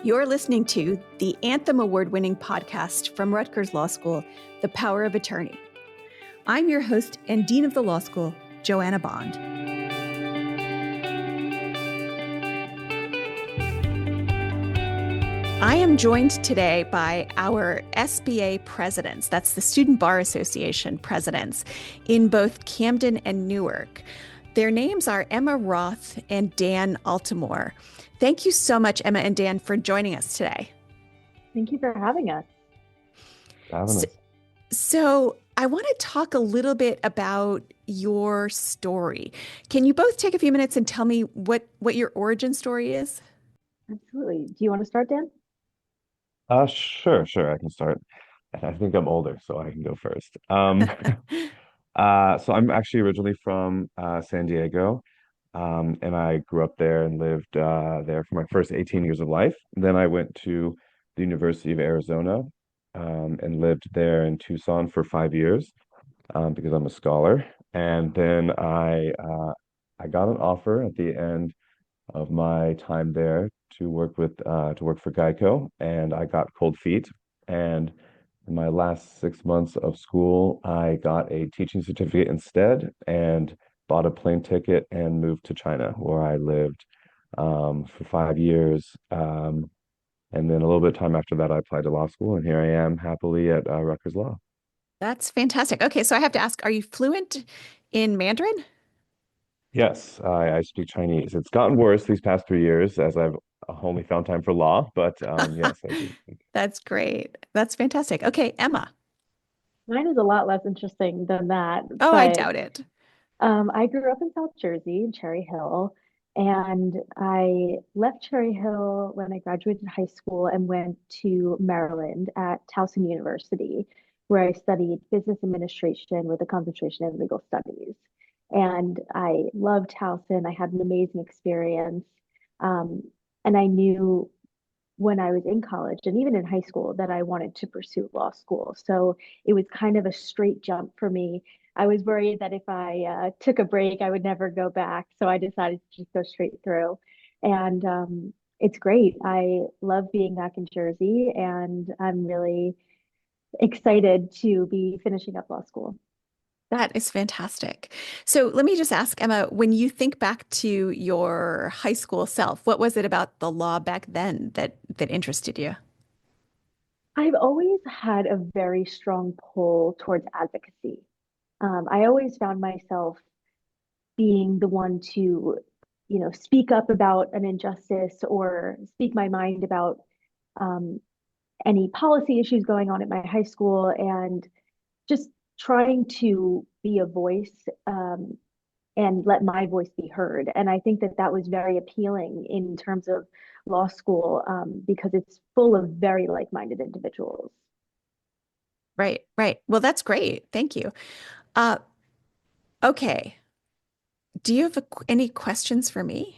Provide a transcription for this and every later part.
You're listening to the Anthem Award-winning podcast from Rutgers Law School, The Power of Attorney. I'm your host and Dean of the Law School, Joanna Bond. I am joined today by our SBA Presidents, that's the Student Bar Association Presidents, in both Camden and Newark. Their names are Emma Roth and Dan Altomare. Thank you so much, Emma and Dan, for joining us today. Thank you for having us. So I want to talk a little bit about your story. Can you both take a few minutes and tell me what your origin story is? Absolutely. Do you want to start, Dan? Sure, I can start. I think I'm older, so I can go first. So I'm actually originally from San Diego, and I grew up there and lived there for my first 18 years of life. Then I went to the University of Arizona, and lived there in Tucson for 5 years, because I'm a scholar. And then I got an offer at the end of my time there to work for Geico, and I got cold feet. And in my last 6 months of school, I got a teaching certificate instead and bought a plane ticket and moved to China, where I lived for 5 years. And then a little bit of time after that, I applied to law school, and here I am happily at Rutgers Law. That's fantastic. Okay, so I have to ask, are you fluent in Mandarin? Yes, I speak Chinese. It's gotten worse these past 3 years as I've only found time for law, but yes, I do. That's great. That's fantastic. Okay, Emma. Mine is a lot less interesting than that. Oh, I doubt it. I grew up in South Jersey, in Cherry Hill, and I left Cherry Hill when I graduated high school and went to Maryland at Towson University, where I studied business administration with a concentration in legal studies. And I loved Towson. I had an amazing experience. Um, and I knew when I was in college and even in high school that I wanted to pursue law school. So it was kind of a straight jump for me. I was worried that if I took a break, I would never go back. So I decided to just go straight through. And it's great. I love being back in Jersey, and I'm really excited to be finishing up law school. That is fantastic. So let me just ask, Emma, when you think back to your high school self, what was it about the law back then that interested you? I've always had a very strong pull towards advocacy. I always found myself being the one to, speak up about an injustice or speak my mind about um, any policy issues going on at my high school, and just trying to be a voice, and let my voice be heard. And I think that that was very appealing in terms of law school, because it's full of very like-minded individuals. Right, right. Well, that's great. Thank you. Uh, okay. Do you have any questions for me?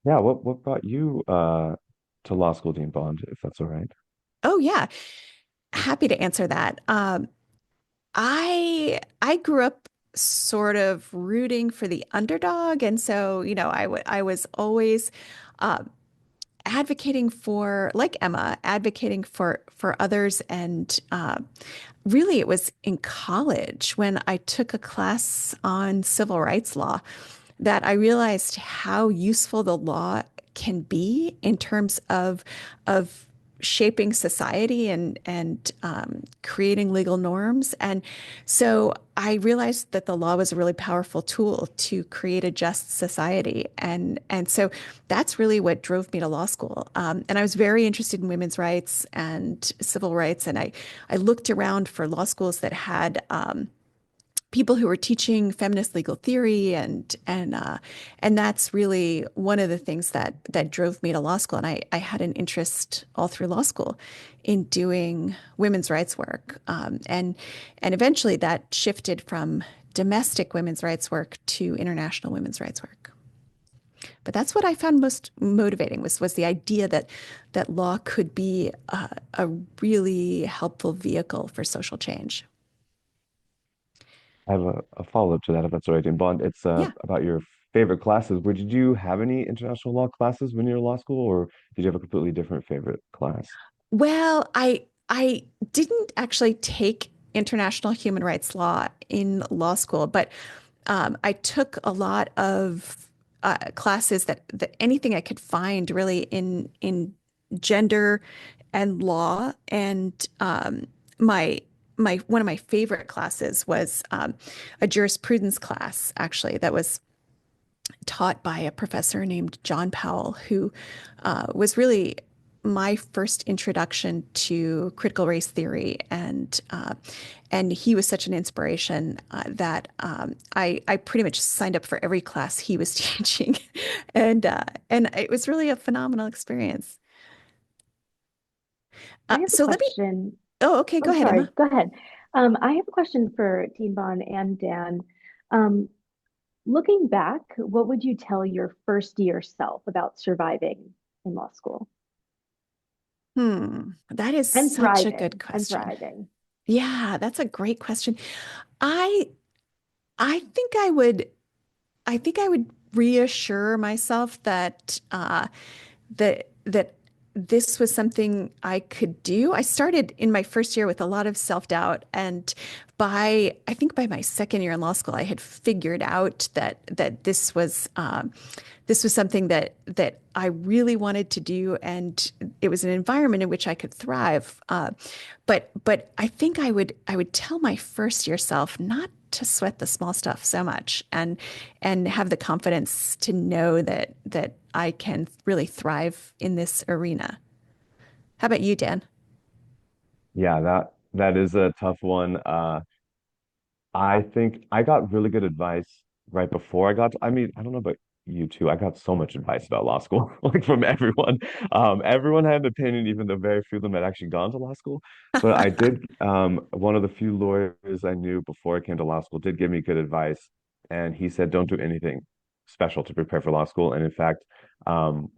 Yeah, what brought you to law school, Dean Bond, if that's all right? Oh, yeah. Happy to answer that. I grew up sort of rooting for the underdog, and so I was always uh, advocating for, like Emma, advocating for others. And really, it was in college when I took a class on civil rights law that I realized how useful the law can be in terms of shaping society and creating legal norms. And so I realized that the law was a really powerful tool to create a just society. And so that's really what drove me to law school. And I was very interested in women's rights and civil rights. And I looked around for law schools that had people who were teaching feminist legal theory, and that's really one of the things that drove me to law school. And I had an interest all through law school in doing women's rights work, and eventually that shifted from domestic women's rights work to international women's rights work. But that's what I found most motivating was the idea that law could be a really helpful vehicle for social change. I have a follow-up to that, if that's all right, Dean Bond. It's Yeah. about your favorite classes. Did you have any international law classes when you were in law school, or did you have a completely different favorite class? Well, I didn't actually take international human rights law in law school, but I took a lot of classes that anything I could find really in gender and law, and my my one of my favorite classes was a jurisprudence class actually that was taught by a professor named John Powell, who was really my first introduction to critical race theory, and he was such an inspiration that I pretty much signed up for every class he was teaching, and it was really a phenomenal experience. I have a So let me. question. Oh, okay, go Oh, ahead, sorry. Emma. Go ahead. I have a question for Dean Bond and Dan. Um, Looking back, what would you tell your first year self about surviving in law school That is such a good and question. thriving? Yeah, that's a great question. I I think I would. I think I would reassure myself that this was something I could do. I started in my first year with a lot of self-doubt, and I think by my second year in law school, I had figured out that this was something that I really wanted to do, and it was an environment in which I could thrive. But I think I would tell my first year self not to sweat the small stuff so much, and have the confidence to know that I can really thrive in this arena. How about you, Dan? Yeah, that is a tough one. I think I got really good advice right before I mean, I don't know about you too. I got so much advice about law school, like from everyone. Everyone had an opinion, even though very few of them had actually gone to law school. But I did, one of the few lawyers I knew before I came to law school did give me good advice. And he said, don't do anything special to prepare for law school. And in fact,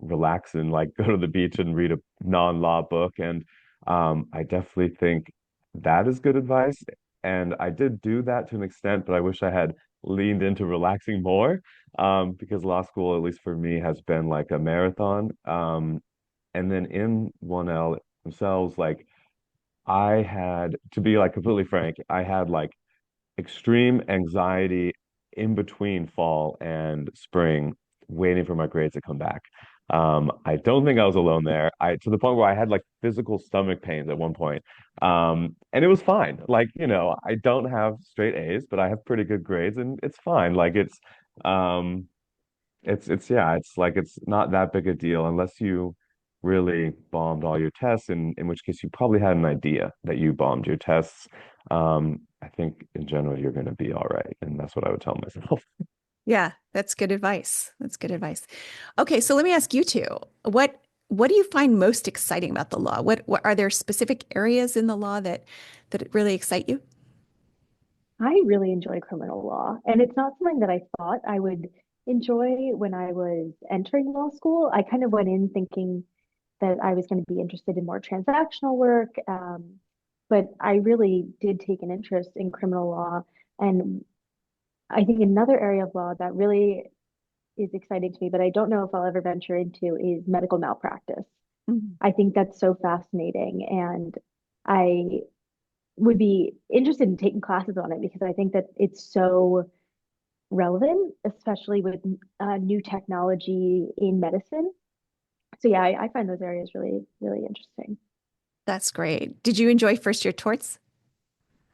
relax and like go to the beach and read a non-law book. And I definitely think that is good advice. And I did do that to an extent, but I wish I had leaned into relaxing more, because law school, at least for me, has been like a marathon. And then in 1L themselves, like I had, to be like completely frank, I had like extreme anxiety in between fall and spring, waiting for my grades to come back. I don't think I was alone there. I to the point where I had like physical stomach pains at one point. And it was fine. Like, I don't have straight A's, but I have pretty good grades and it's fine. Like um it's yeah, it's like it's not that big a deal unless you really bombed all your tests, in which case you probably had an idea that you bombed your tests. I think in general you're going to be all right, and that's what I would tell myself. Yeah, that's good advice. That's good advice. Okay, so let me ask you two. What do you find most exciting about the law? What are there specific areas in the law that really excite you? I really enjoy criminal law, and it's not something that I thought I would enjoy when I was entering law school. I kind of went in thinking that I was going to be interested in more transactional work, but I really did take an interest in criminal law. And I think another area of law that really is exciting to me, but I don't know if I'll ever venture into, is medical malpractice. Mhm. I think that's so fascinating, and I would be interested in taking classes on it because I think that it's so relevant, especially with new technology in medicine. So yeah, I find those areas really, really interesting. That's great. Did you enjoy first year torts?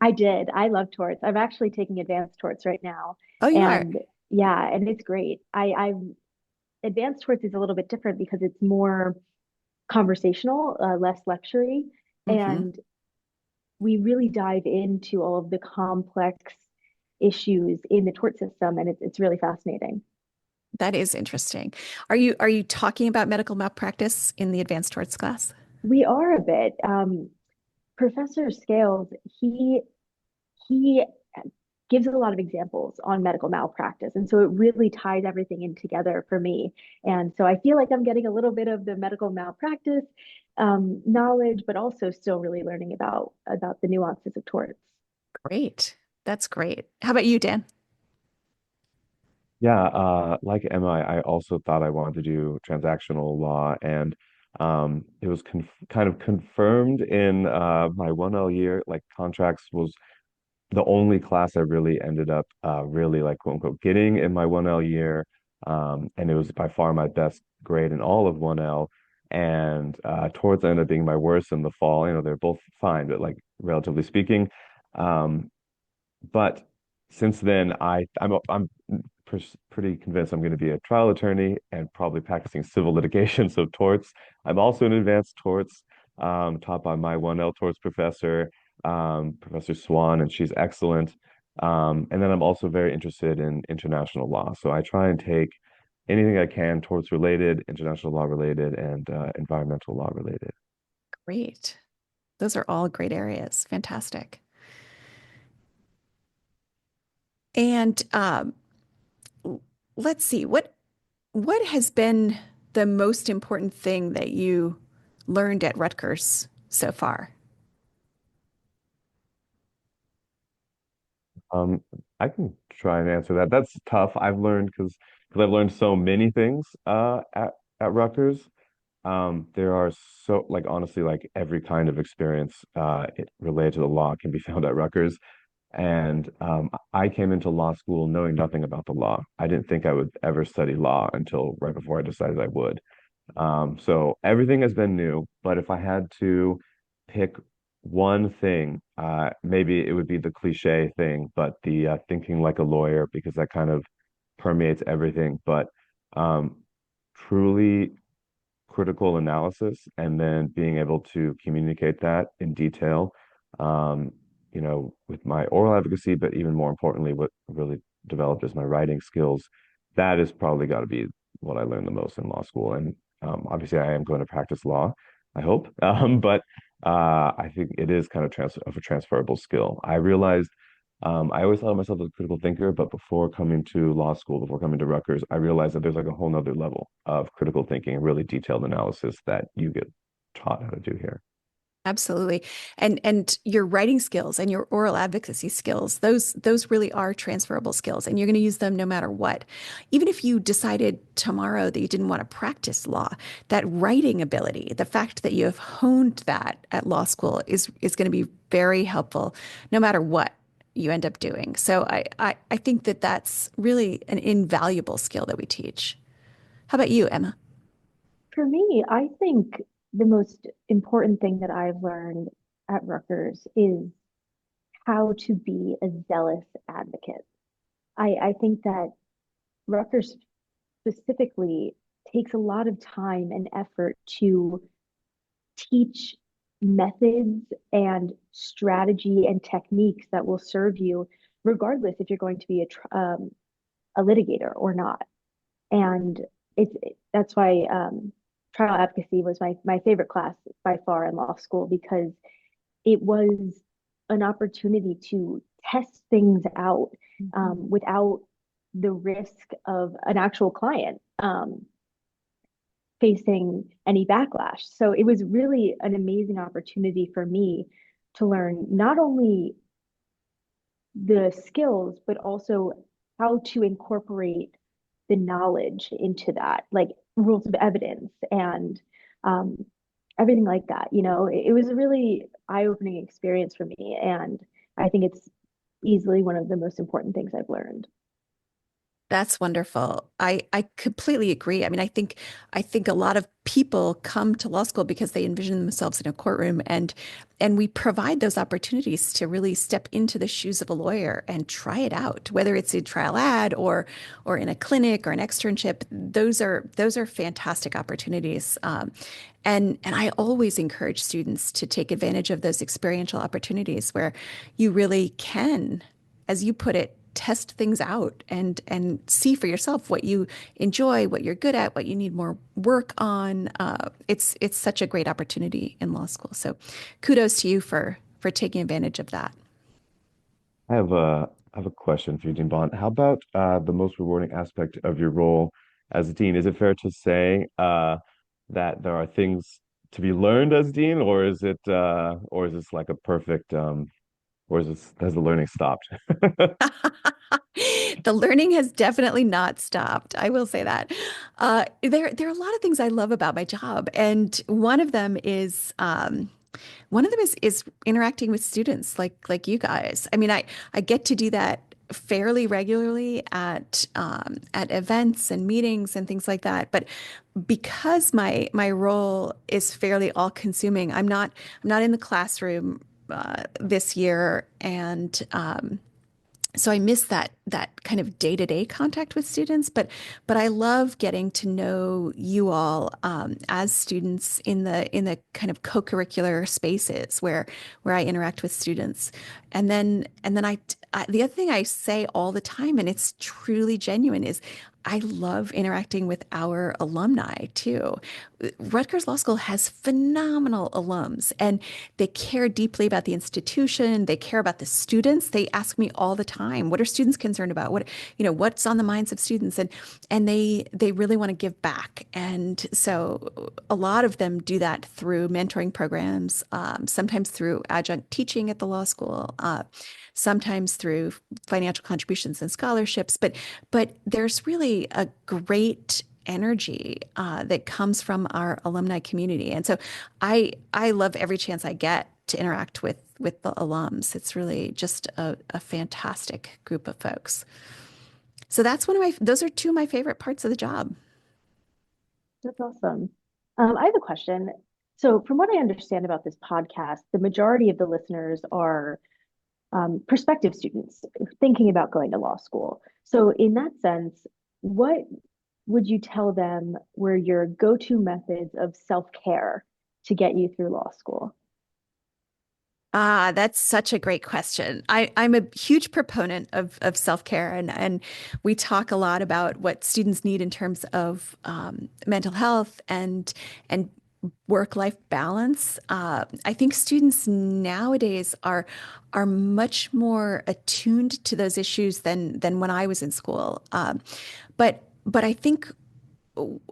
I did. I love torts. I'm actually taking advanced torts right now. Oh, you are. And yeah, and it's great. I advanced torts is a little bit different because it's more conversational, less lectury. Hmm. And we really dive into all of the complex issues in the tort system, and it's really fascinating. That is interesting. Are you talking about medical malpractice in the advanced torts class? We are a bit. Professor Scales, he gives a lot of examples on medical malpractice, and so it really ties everything in together for me. And so I feel like I'm getting a little bit of the medical malpractice knowledge, but also still really learning about the nuances of torts. Great. That's great. How about you, Dan? Yeah, like Emma, I also thought I wanted to do transactional law, and it was kind of confirmed in my 1L year. Like contracts was the only class I really ended up really like quote unquote getting in my 1L year. And it was by far my best grade in all of 1L. And towards the end of being my worst in the fall, they're both fine, but like relatively speaking. Um, but since then, I'm pretty convinced I'm going to be a trial attorney and probably practicing civil litigation. So torts. I'm also an advanced torts, taught by my 1L torts professor, Professor Swan, and she's excellent. And then I'm also very interested in international law. So I try and take anything I can torts related, international law related, and environmental law related. Great. Those are all great areas. Fantastic. And let's see, what has been the most important thing that you learned at Rutgers so far? Um, I can try and answer that. That's tough. I've learned because I've learned so many things at Rutgers. There are so like honestly like every kind of experience related to the law can be found at Rutgers. And I came into law school knowing nothing about the law. I didn't think I would ever study law until right before I decided I would. So everything has been new, but if I had to pick one thing, maybe it would be the cliche thing, but the thinking like a lawyer, because that kind of permeates everything. But um, truly critical analysis and then being able to communicate that in detail, um, with my oral advocacy, but even more importantly, what really developed is my writing skills. That has probably got to be what I learned the most in law school. And obviously, I am going to practice law, I hope. But I think it is kind of a transferable skill. I realized I always thought of myself as a critical thinker, but before coming to law school, before coming to Rutgers, I realized that there's like a whole nother level of critical thinking and really detailed analysis that you get taught how to do here. Absolutely. And your writing skills and your oral advocacy skills, those really are transferable skills and you're going to use them no matter what. Even if you decided tomorrow that you didn't want to practice law, that writing ability, the fact that you have honed that at law school is going to be very helpful no matter what you end up doing. So I think that that's really an invaluable skill that we teach. How about you, Emma? For me, I think the most important thing that I've learned at Rutgers is how to be a zealous advocate. I think that Rutgers specifically takes a lot of time and effort to teach methods and strategy and techniques that will serve you regardless if you're going to be a litigator or not. And that's why trial advocacy was my favorite class by far in law school because it was an opportunity to test things out without the risk of an actual client facing any backlash. So it was really an amazing opportunity for me to learn not only the skills, but also how to incorporate the knowledge into that, like rules of evidence and um, everything like that. It was a really eye-opening experience for me. And I think it's easily one of the most important things I've learned. That's wonderful. I completely agree. I mean, I think a lot of people come to law school because they envision themselves in a courtroom and we provide those opportunities to really step into the shoes of a lawyer and try it out, whether it's a trial ad or in a clinic or an externship. Those are fantastic opportunities. And I always encourage students to take advantage of those experiential opportunities where you really can, as you put it, test things out and see for yourself what you enjoy, what you're good at, what you need more work on. It's such a great opportunity in law school. So kudos to you for taking advantage of that. I have a question for you, Dean Bond. How about the most rewarding aspect of your role as a dean? Is it fair to say that there are things to be learned as dean, or is this like a perfect or is this has the learning stopped? The learning has definitely not stopped. I will say that. There are a lot of things I love about my job, and one of them is interacting with students like you guys. I mean, I get to do that fairly regularly at events and meetings and things like that. But because my role is fairly all consuming, I'm not in the classroom this year, and so I miss that kind of day-to-day contact with students, but I love getting to know you all as students in the kind of co-curricular spaces where I interact with students. And then the other thing I say all the time, and it's truly genuine, is I love interacting with our alumni too. Rutgers Law School has phenomenal alums, and they care deeply about the institution. They care about the students. They ask me all the time, what are students concerned about? What's on the minds of students? And they really want to give back. And so a lot of them do that through mentoring programs, sometimes through adjunct teaching at the law school, sometimes through financial contributions and scholarships. But there's really a great energy that comes from our alumni community. And so I love every chance I get to interact with the alums. It's really just a fantastic group of folks. So those are two of my favorite parts of the job. That's awesome. I have a question. So, from what I understand about this podcast, the majority of the listeners are prospective students thinking about going to law school. So, in that sense, what would you tell them were your go-to methods of self-care to get you through law school? Ah, that's such a great question. I'm a huge proponent of self-care, and we talk a lot about what students need in terms of mental health and work-life balance. I think students nowadays are much more attuned to those issues than when I was in school. But I think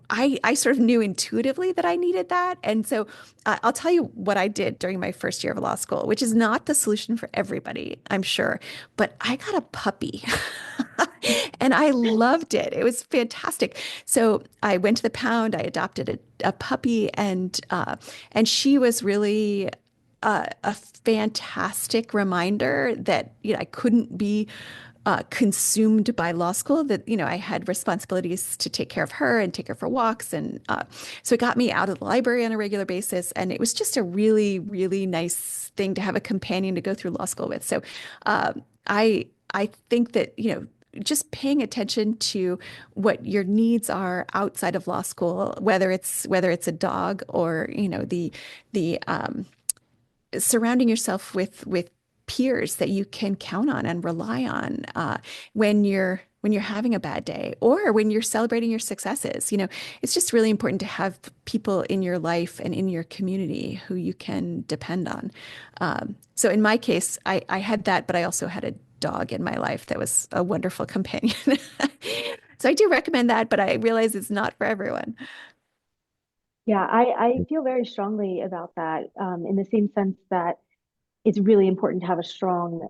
I sort of knew intuitively that I needed that. And so I'll tell you what I did during my first year of law school, which is not the solution for everybody, I'm sure. But I got a puppy and I loved it. It was fantastic. So I went to the pound, I adopted a puppy, and she was really a fantastic reminder that I couldn't be consumed by law school, that I had responsibilities to take care of her and take her for walks, and so it got me out of the library on a regular basis, and it was just a really really nice thing to have a companion to go through law school with. So uh, I think that just paying attention to what your needs are outside of law school, whether it's a dog or the surrounding yourself with peers that you can count on and rely on when you're having a bad day or when you're celebrating your successes. It's just really important to have people in your life and in your community who you can depend on. So in my case, I had that, but I also had a dog in my life that was a wonderful companion. So I do recommend that, but I realize it's not for everyone. Yeah, I feel very strongly about that, in the same sense that it's really important to have a strong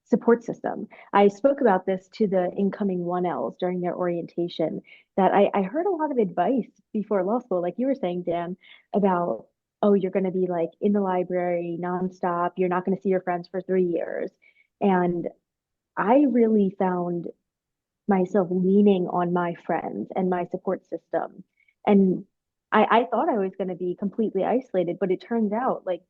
support system. I spoke about this to the incoming 1Ls during their orientation, that I heard a lot of advice before law school, like you were saying, Dan, about, oh, you're going to be like in the library nonstop. You're not going to see your friends for 3 years. And I really found myself leaning on my friends and my support system. And I thought I was going to be completely isolated, but it turns out like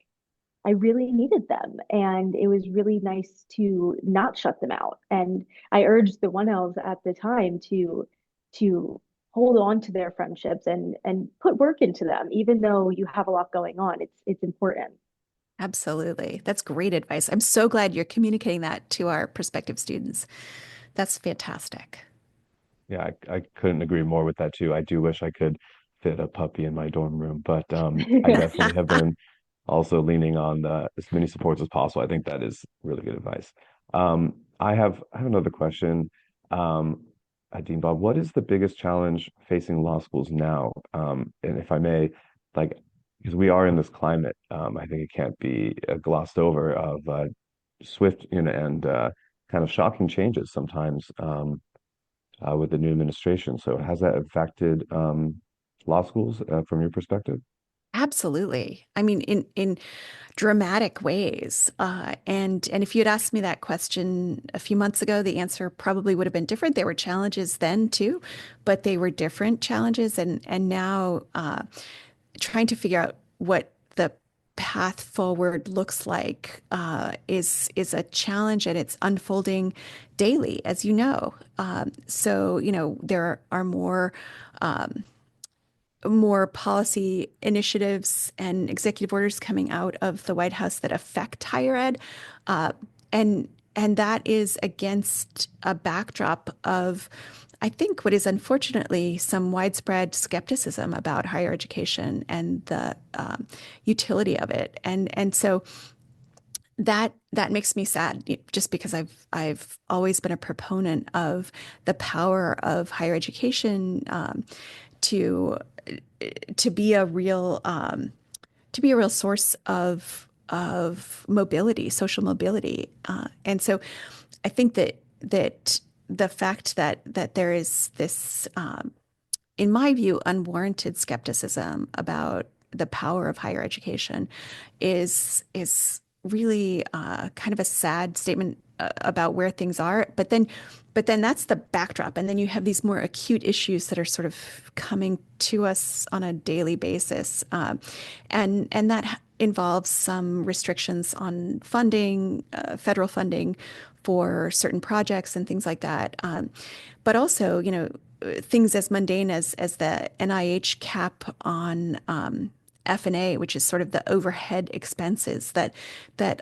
I really needed them. And it was really nice to not shut them out. And I urged the 1Ls at the time to hold on to their friendships and put work into them, even though you have a lot going on. It's important. Absolutely. That's great advice. I'm so glad you're communicating that to our prospective students. That's fantastic. Yeah, I couldn't agree more with that too. I do wish I could fit a puppy in my dorm room, but I definitely have been also leaning on as many supports as possible. I think that is really good advice. I have another question. Dean Bob, what is the biggest challenge facing law schools now? And if I may, like, because we are in this climate, I think it can't be glossed over of swift and kind of shocking changes sometimes with the new administration. So has that affected law schools from your perspective? Absolutely. I mean, in dramatic ways. And if you'd asked me that question a few months ago, the answer probably would have been different. There were challenges then too, but they were different challenges. And now trying to figure out what the path forward looks like is a challenge, and it's unfolding daily, as you know. So, there are more policy initiatives and executive orders coming out of the White House that affect higher ed. Uh, and that is against a backdrop of, I think, what is unfortunately some widespread skepticism about higher education and the utility of it. And so that makes me sad, just because I've always been a proponent of the power of higher education, to to be a real source of mobility, social mobility. And so I think that the fact that there is this, in my view, unwarranted skepticism about the power of higher education is really kind of a sad statement about where things are. But then that's the backdrop, and then you have these more acute issues that are sort of coming to us on a daily basis, and that involves some restrictions on funding, federal funding for certain projects and things like that. But also, things as mundane as the NIH cap on F&A, which is sort of the overhead expenses that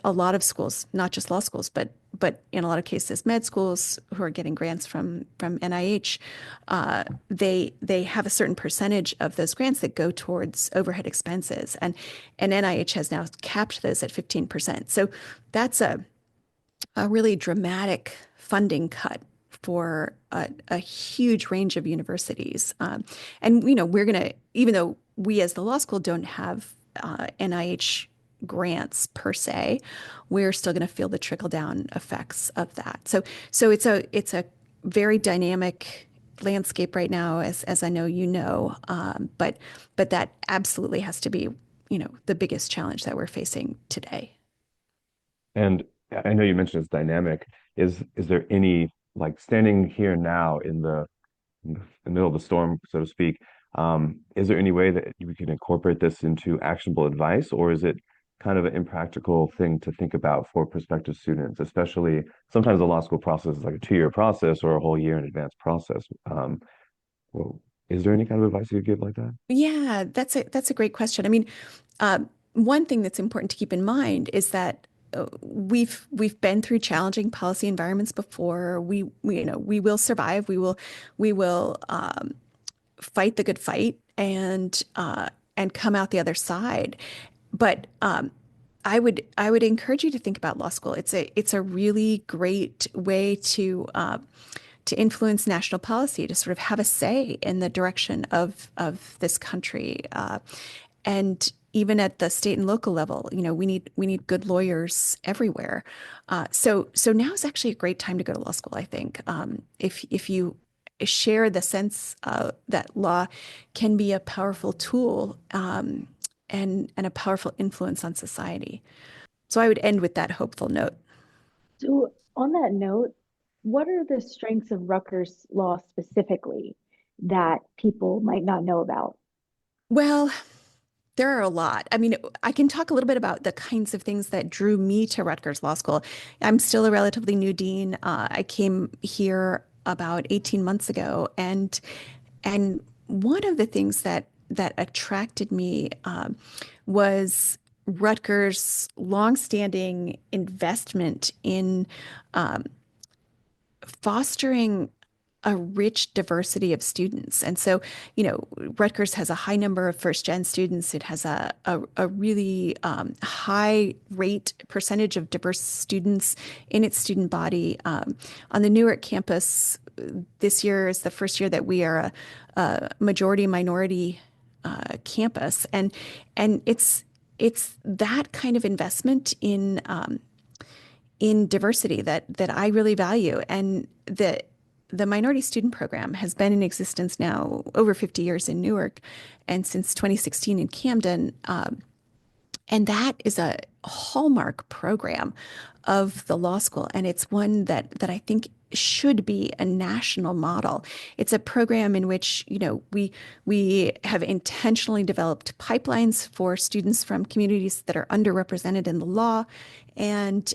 a lot of schools, not just law schools, but in a lot of cases, med schools who are getting grants from NIH, they have a certain percentage of those grants that go towards overhead expenses, and NIH has now capped those at 15%. So that's a really dramatic funding cut for a huge range of universities. And we're going to, even though we as the law school don't have NIH grants per se, we're still going to feel the trickle down effects of that. So it's a very dynamic landscape right now, as I know but that absolutely has to be the biggest challenge that we're facing today. And I know you mentioned it's dynamic. Is there any, like, standing here now in the middle of the storm, so to speak, is there any way that we can incorporate this into actionable advice, or is it kind of an impractical thing to think about for prospective students, especially sometimes the law school process is like a 2-year process or a whole year in advance process. Well, is there any kind of advice you could give like that? Yeah, that's a great question. I mean, uh, one thing that's important to keep in mind is that we've been through challenging policy environments before. We will survive. We will fight the good fight and come out the other side. But I would encourage you to think about law school. It's a really great way to influence national policy, to sort of have a say in the direction of this country. And even at the state and local level, we need good lawyers everywhere. So now is actually a great time to go to law school, I think. If you share the sense that law can be a powerful tool, and a powerful influence on society. So I would end with that hopeful note. So, on that note, what are the strengths of Rutgers law specifically that people might not know about? Well, there are a lot. I mean, I can talk a little bit about the kinds of things that drew me to Rutgers Law School. I'm still a relatively new dean. I came here about 18 months ago, and one of the things that attracted me was Rutgers' longstanding investment in um, fostering a rich diversity of students. And so, Rutgers has a high number of first gen students. It has a really high rate percentage of diverse students in its student body. On the Newark campus, this year is the first year that we are a majority minority campus. And it's that kind of investment in diversity that I really value. And the minority student program has been in existence now over 50 years in Newark and since 2016 in Camden. And that is a hallmark program of the law school. And it's one that I think should be a national model. It's a program in which, we have intentionally developed pipelines for students from communities that are underrepresented in the law. And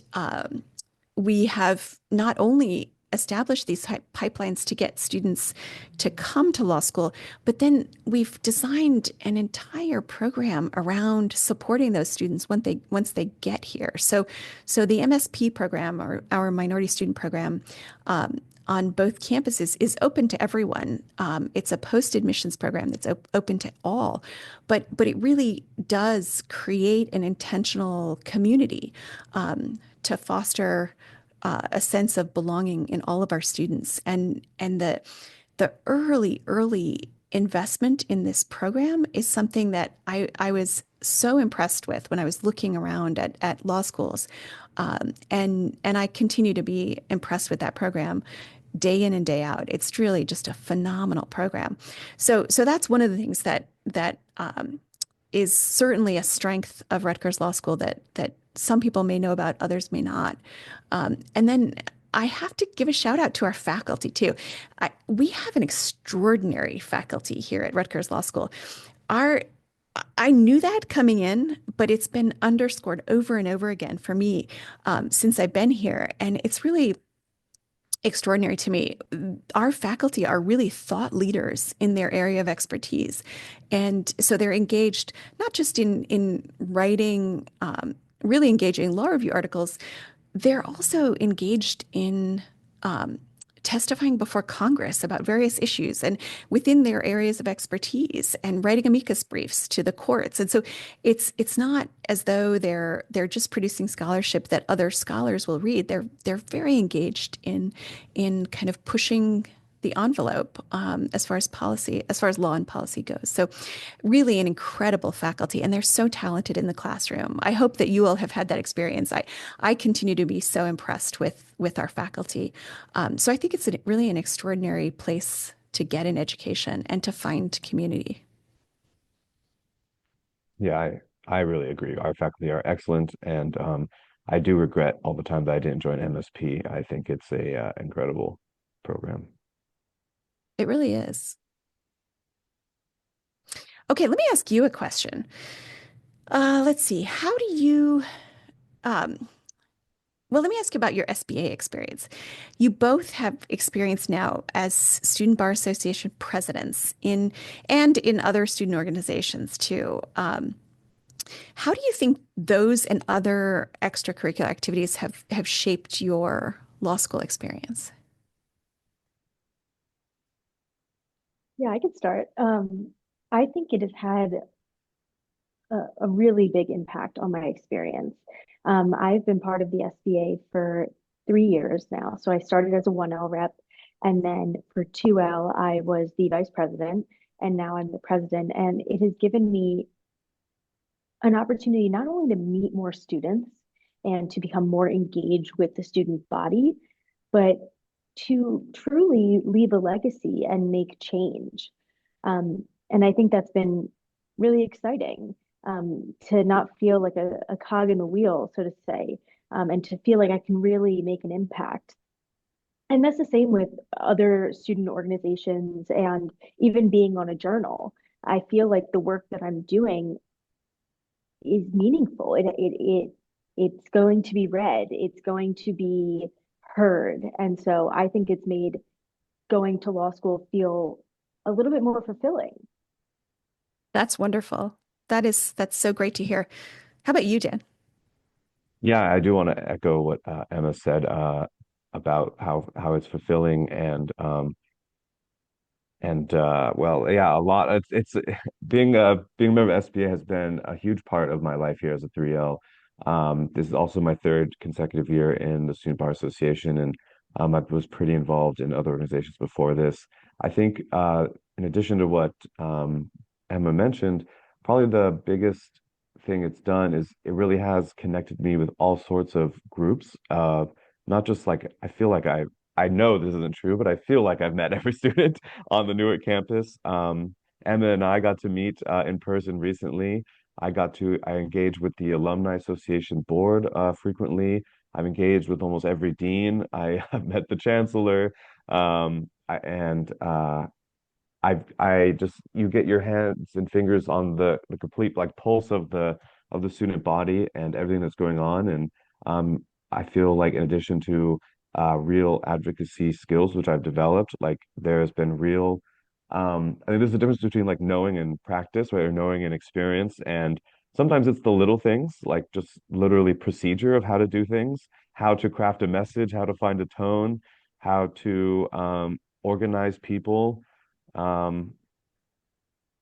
we have not only established these pipelines to get students to come to law school, but then we've designed an entire program around supporting those students once they get here. So the MSP program, or our minority student program, on both campuses is open to everyone. It's a post-admissions program that's open to all, but it really does create an intentional community to foster a sense of belonging in all of our students. And the early investment in this program is something that I was so impressed with when I was looking around at law schools. And I continue to be impressed with that program day in and day out. It's really just a phenomenal program. So that's one of the things that is certainly a strength of Rutgers Law School that some people may know about, others may not. And then I have to give a shout out to our faculty too. We have an extraordinary faculty here at Rutgers Law School. Our I knew that coming in, but it's been underscored over and over again for me since I've been here, and it's really extraordinary to me. Our faculty are really thought leaders in their area of expertise. And so they're engaged not just in writing really engaging law review articles, they're also engaged in testifying before Congress about various issues and within their areas of expertise and writing amicus briefs to the courts. And so it's not as though they're just producing scholarship that other scholars will read. They're very engaged in kind of pushing the envelope as far as policy, as far as law and policy goes. So really an incredible faculty, and they're so talented in the classroom. I hope that you all have had that experience. I continue to be so impressed with our faculty. So I think it's really an extraordinary place to get an education and to find community. Yeah, I really agree. Our faculty are excellent, and I do regret all the time that I didn't join MSP. I think it's a incredible program. It really is. Okay, let me ask you a question. Let's see. How do you, um, well, let me ask you about your SBA experience. You both have experience now as Student Bar Association presidents and in other student organizations too. How do you think those and other extracurricular activities have shaped your law school experience? Yeah, I could start. I think it has had a really big impact on my experience. I've been part of the SBA for 3 years now. So I started as a 1L rep, and then for 2L, I was the vice president, and now I'm the president. And it has given me an opportunity not only to meet more students and to become more engaged with the student body, but to truly leave a legacy and make change. And I think that's been really exciting, to not feel like a cog in the wheel, so to say, and to feel like I can really make an impact. And that's the same with other student organizations and even being on a journal. I feel like the work that I'm doing is meaningful. It's going to be read. It's going to be heard. And so I think it's made going to law school feel a little bit more fulfilling. That's wonderful. That's so great to hear. How about you, Dan? Yeah, I do want to echo what Emma said about how it's fulfilling and well, yeah, a lot. It's being a member of SBA has been a huge part of my life here as a 3L. This is also my third consecutive year in the Student Bar Association, and I was pretty involved in other organizations before this. I think in addition to what Emma mentioned, probably the biggest thing it's done is it really has connected me with all sorts of groups. Not just like I feel like I know this isn't true, but I feel like I've met every student on the Newark campus. Emma and I got to meet in person recently. I engage with the Alumni Association board frequently. I'm engaged with almost every dean. I have met the chancellor. And I just you get your hands and fingers on the complete like pulse of the student body and everything that's going on. And I feel like in addition to real advocacy skills which I've developed, like there's been real I think there's a difference between like knowing and practice, right? Or knowing and experience. And sometimes it's the little things, like just literally procedure of how to do things, how to craft a message, how to find a tone, how to organize people. Um,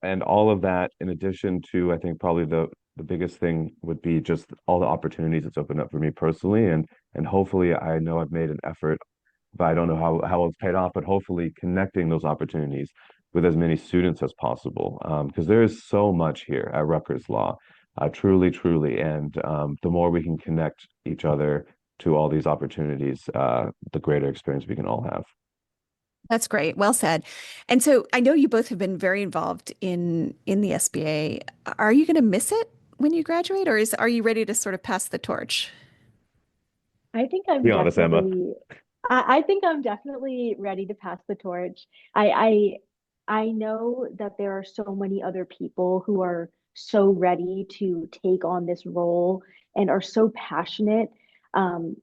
and all of that, in addition to, I think probably the biggest thing would be just all the opportunities it's opened up for me personally, and hopefully, I know I've made an effort, but I don't know how it's paid off, but hopefully connecting those opportunities with as many students as possible, because there is so much here at Rutgers Law, truly, truly, and the more we can connect each other to all these opportunities, the greater experience we can all have. That's great. Well said. And so I know you both have been very involved in the SBA. Are you going to miss it when you graduate, or are you ready to sort of pass the torch? I think I'm Be honest, Emma. definitely I think I'm definitely ready to pass the torch. I know that there are so many other people who are so ready to take on this role and are so passionate. Um,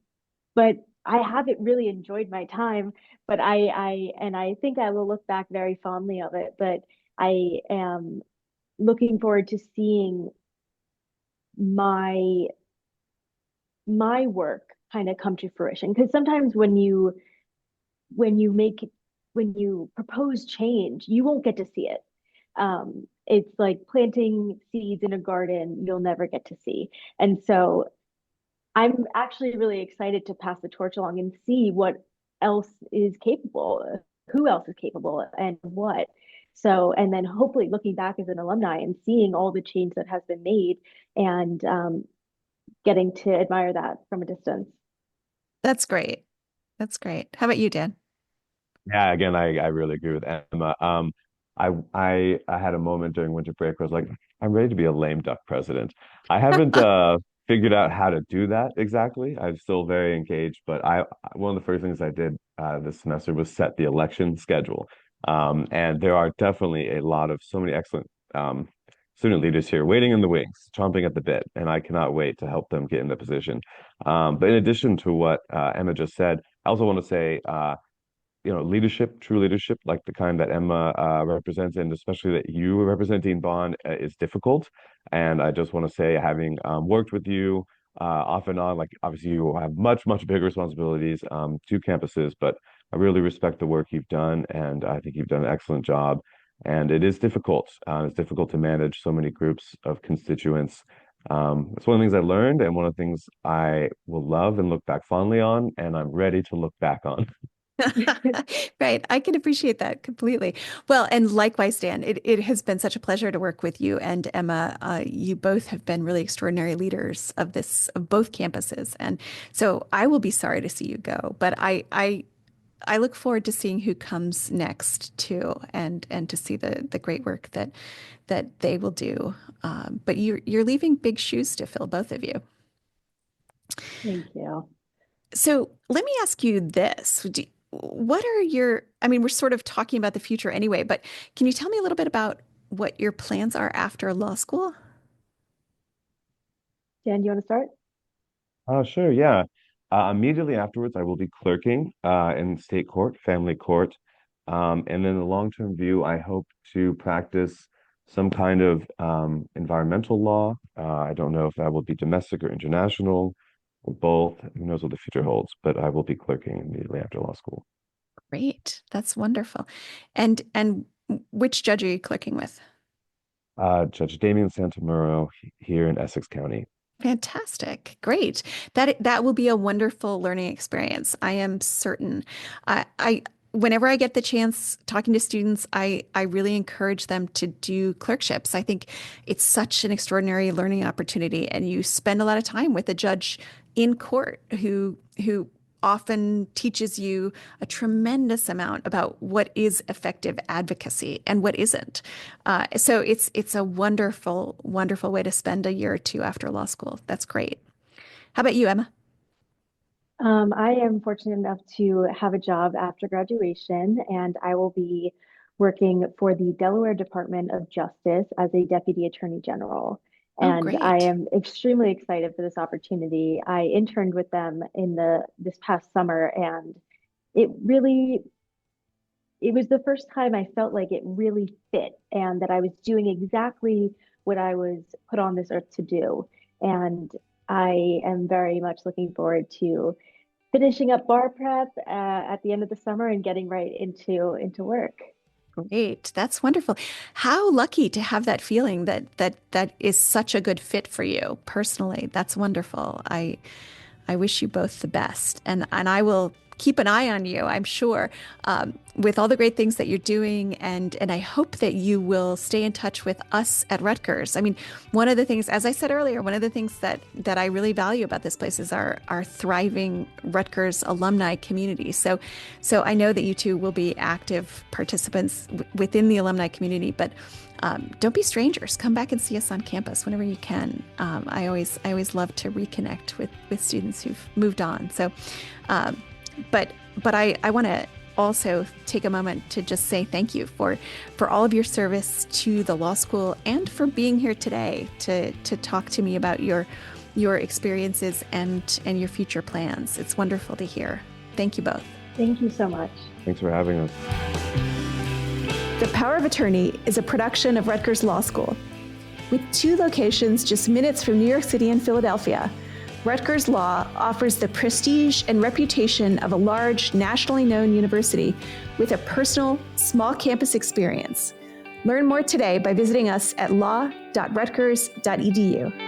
but I haven't really enjoyed my time, but I think I will look back very fondly of it. But I am looking forward to seeing my my work kind of come to fruition. Because sometimes when you make when you propose change, you won't get to see it. It's like planting seeds in a garden you'll never get to see. And so I'm actually really excited to pass the torch along and see what else is capable, who else is capable, and what. So, and then hopefully looking back as an alumni and seeing all the change that has been made and getting to admire that from a distance. That's great. That's great. How about you, Dan? Yeah, again, I really agree with Emma. I had a moment during winter break where I was like, I'm ready to be a lame duck president. I haven't figured out how to do that exactly. I'm still very engaged, but I one of the first things I did this semester was set the election schedule. And there are definitely a lot of so many excellent student leaders here waiting in the wings, chomping at the bit, and I cannot wait to help them get in the position. But in addition to what Emma just said, I also want to say leadership, true leadership, like the kind that Emma represents, and especially that you represent, Dean Bond, is difficult. And I just want to say, having worked with you off and on, like obviously you have much, much bigger responsibilities, two campuses, but I really respect the work you've done, and I think you've done an excellent job. And it is difficult. It's difficult to manage so many groups of constituents. It's one of the things I learned, and one of the things I will love and look back fondly on, and I'm ready to look back on. Right. I can appreciate that completely. Well, and likewise, Dan, it has been such a pleasure to work with you and Emma. You both have been really extraordinary leaders of both campuses. And so I will be sorry to see you go, but I look forward to seeing who comes next too, and to see the great work that they will do. But you're leaving big shoes to fill, both of you. Thank you. So let me ask you this. What are I mean, we're sort of talking about the future anyway, but can you tell me a little bit about what your plans are after law school? Dan, do you want to start? Oh, sure, yeah. Immediately afterwards, I will be clerking in state court, family court. And then the long-term view, I hope to practice some kind of environmental law. I don't know if that will be domestic or international or both. Who knows what the future holds, but I will be clerking immediately after law school. Great. That's wonderful. And which judge are you clerking with? Judge Damian Santamuro here in Essex County. Fantastic. Great. That will be a wonderful learning experience. I am certain. I whenever I get the chance talking to students, I really encourage them to do clerkships. I think it's such an extraordinary learning opportunity, and you spend a lot of time with a judge in court who often teaches you a tremendous amount about what is effective advocacy and what isn't. So it's a wonderful, wonderful way to spend a year or two after law school. That's great. How about you, Emma? I am fortunate enough to have a job after graduation, and I will be working for the Delaware Department of Justice as a Deputy Attorney General. Oh, And I great. am extremely excited for this opportunity. I interned with them in this past summer, and it really it was the first time I felt like it really fit and that I was doing exactly what I was put on this earth to do. And I am very much looking forward to finishing up bar prep at the end of the summer and getting right into work. Great. That's wonderful. How lucky to have that feeling that is such a good fit for you personally. That's wonderful. I wish you both the best, and I will keep an eye on you, I'm sure, with all the great things that you're doing, and I hope that you will stay in touch with us at Rutgers. I mean, one of the things, as I said earlier, one of the things that I really value about this place is our thriving Rutgers alumni community. So I know that you two will be active participants within the alumni community, but don't be strangers. Come back and see us on campus whenever you can. I always love to reconnect with students who've moved on. So, but I want to also take a moment to just say thank you for all of your service to the law school and for being here today to talk to me about your experiences and your future plans. It's wonderful to hear. Thank you both. Thank you so much. Thanks for having us. The Power of Attorney is a production of Rutgers Law School. With 2 locations just minutes from New York City and Philadelphia, Rutgers Law offers the prestige and reputation of a large, nationally known university with a personal, small campus experience. Learn more today by visiting us at law.rutgers.edu.